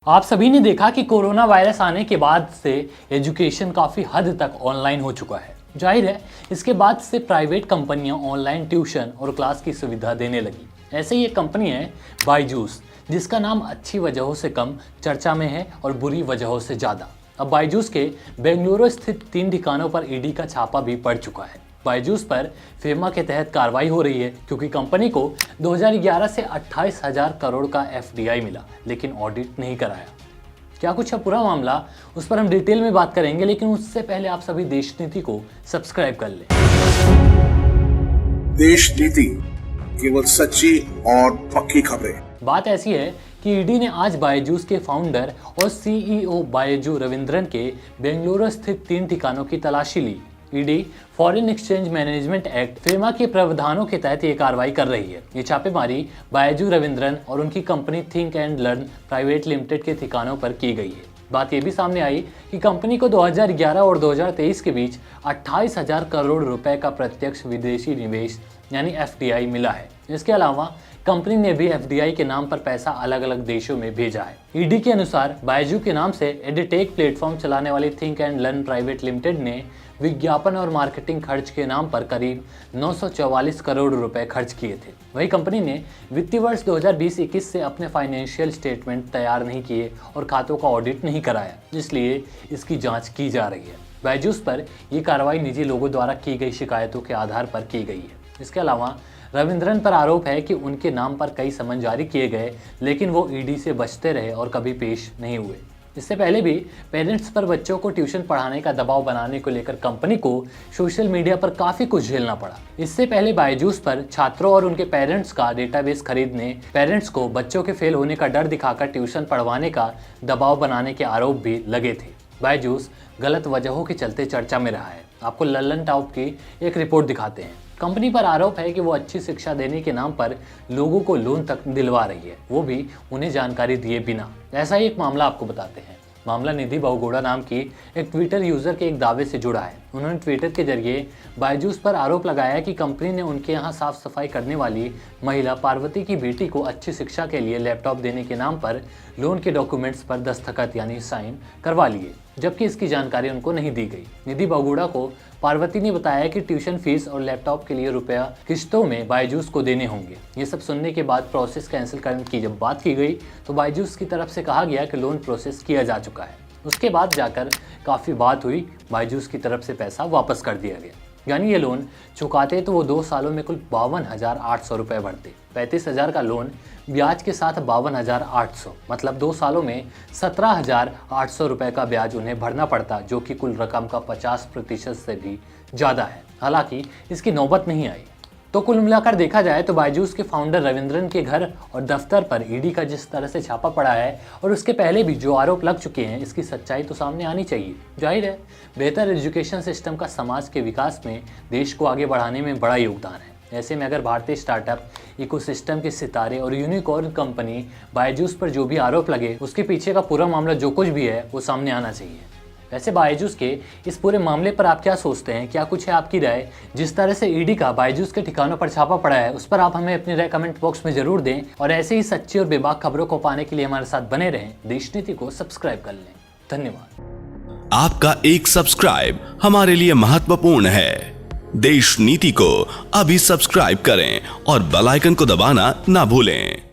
आप सभी ने देखा कि कोरोना वायरस आने के बाद से एजुकेशन काफ़ी हद तक ऑनलाइन हो चुका है। जाहिर है इसके बाद से प्राइवेट कंपनियां ऑनलाइन ट्यूशन और क्लास की सुविधा देने लगी। ऐसे ही एक कंपनी है बायजूस, जिसका नाम अच्छी वजहों से कम चर्चा में है और बुरी वजहों से ज़्यादा। अब बायजूस के बेंगलुरु स्थित 3 ठिकानों पर ईडी का छापा भी पड़ चुका है। बायजूस पर फेमा के तहत कार्रवाई हो रही है क्योंकि कंपनी को 2011 से 28,000 करोड़ का एफडीआई मिला, लेकिन ऑडिट नहीं कराया। क्या कुछ है पूरा मामला, उस पर हम डिटेल में बात करेंगे, लेकिन उससे पहले आप सभी देश नीति को सब्सक्राइब कर लें। देश नीति, केवल सच्ची और पक्की खबरें। बात ऐसी है कि ईडी ने आज बायजूस के फाउंडर और सीईओ बायजू रविंद्रन के बेंगलुरु स्थित 3 ठिकानों की तलाशी ली। ED foreign exchange management act FEMA के प्रावधानों के तहत ये कार्रवाई कर रही है। ये छापेमारी बायजू रविंद्रन और उनकी company think and learn private limited के ठिकानों पर की गई है। बात ये भी सामने आई कि कंपनी को 2011 और 2023 के बीच 28,000 करोड़ रुपए का प्रत्यक्ष विदेशी निवेश यानी एफडीआई मिला है। इसके अलावा कंपनी ने भी एफडीआई के नाम पर पैसा अलग अलग देशों में भेजा है। ईडी के अनुसार बायजू के नाम से एडिटेक प्लेटफॉर्म चलाने वाली think and learn private limited ने विज्ञापन और मार्केटिंग खर्च के नाम पर करीब 944 करोड़ रुपए खर्च किए थे। वही कंपनी ने वित्तीय वर्ष 2020-21 से अपने फाइनेंशियल स्टेटमेंट तैयार नहीं किए और खातों का ऑडिट नहीं कराया, इसलिए इसकी जांच की जा रही है। बायजूस पर यह कार्रवाई निजी लोगों द्वारा की गई शिकायतों के आधार पर की गई है। इसके अलावा रविंद्रन पर आरोप है कि उनके नाम पर कई समन जारी किए गए, लेकिन वो ईडी से बचते रहे और कभी पेश नहीं हुए। इससे पहले भी पेरेंट्स पर बच्चों को ट्यूशन पढ़ाने का दबाव बनाने को लेकर कंपनी को सोशल मीडिया पर काफी कुछ झेलना पड़ा। इससे पहले बायजूस पर छात्रों और उनके पेरेंट्स का डेटाबेस खरीदने, पेरेंट्स को बच्चों के फेल होने का डर दिखाकर ट्यूशन पढ़वाने का दबाव बनाने के आरोप भी लगे थे। बायजूस गलत वजहों के चलते चर्चा में रहा है। आपको लल्लन टॉप की एक रिपोर्ट दिखाते हैं। कंपनी पर आरोप है कि वो अच्छी शिक्षा देने के नाम पर लोगों को लोन तक दिलवा रही है, वो भी उन्हें जानकारी दिए बिना। ऐसा ही एक मामला आपको बताते हैं। मामला निधि बहुगुणा नाम की एक ट्विटर यूजर के एक दावे से जुड़ा है। उन्होंने ट्विटर के जरिए बायजूस पर आरोप लगाया कि कंपनी ने उनके यहाँ साफ सफाई करने वाली महिला पार्वती की बेटी को अच्छी शिक्षा के लिए लैपटॉप देने के नाम पर लोन के डॉक्यूमेंट्स पर दस्तखत यानी साइन करवा लिए, जबकि इसकी जानकारी उनको नहीं दी गई। निधि बहुगुणा को पार्वती ने बताया कि ट्यूशन फीस और लैपटॉप के लिए रुपया किश्तों में बायजूस को देने होंगे। ये सब सुनने के बाद प्रोसेस कैंसिल करने की जब बात की गई तो बायजूस की तरफ से कहा गया कि लोन प्रोसेस किया जा चुका है। उसके बाद जाकर काफ़ी बात हुई, बायजूस की तरफ से पैसा वापस कर दिया गया। यानी ये लोन चुकाते तो वो 2 सालों में कुल 52,800 रुपये भरते। 35,000 का लोन ब्याज के साथ 52,800, मतलब 2 सालों में 17,800 रुपये का ब्याज उन्हें भरना पड़ता, जो कि कुल रकम का 50% से भी ज़्यादा है। हालांकि इसकी नौबत नहीं आई। तो कुल मिलाकर देखा जाए तो बायजूस के फाउंडर रविंद्रन के घर और दफ्तर पर ईडी का जिस तरह से छापा पड़ा है और उसके पहले भी जो आरोप लग चुके हैं, इसकी सच्चाई तो सामने आनी चाहिए। जाहिर है बेहतर एजुकेशन सिस्टम का समाज के विकास में, देश को आगे बढ़ाने में बड़ा योगदान है। ऐसे में अगर भारतीय स्टार्टअप इकोसिस्टम के सितारे और यूनिकॉर्न कंपनी बायजूस पर जो भी आरोप लगे, उसके पीछे का पूरा मामला जो कुछ भी है वो सामने आना चाहिए। वैसे बायजूस के इस पूरे मामले पर आप क्या सोचते हैं? क्या कुछ है आपकी राय? जिस तरह से ईडी का बायजूस के ठिकानों पर छापा पड़ा है, उस पर आप हमें अपनी राय कमेंट बॉक्स में जरूर दें और ऐसे ही सच्ची और बेबाक खबरों को पाने के लिए हमारे साथ बने रहें। देश नीति को सब्सक्राइब कर लें। धन्यवाद। आपका एक सब्सक्राइब हमारे लिए महत्वपूर्ण है। देश नीति को अभी सब्सक्राइब करें और बेल आइकन को दबाना ना भूलें।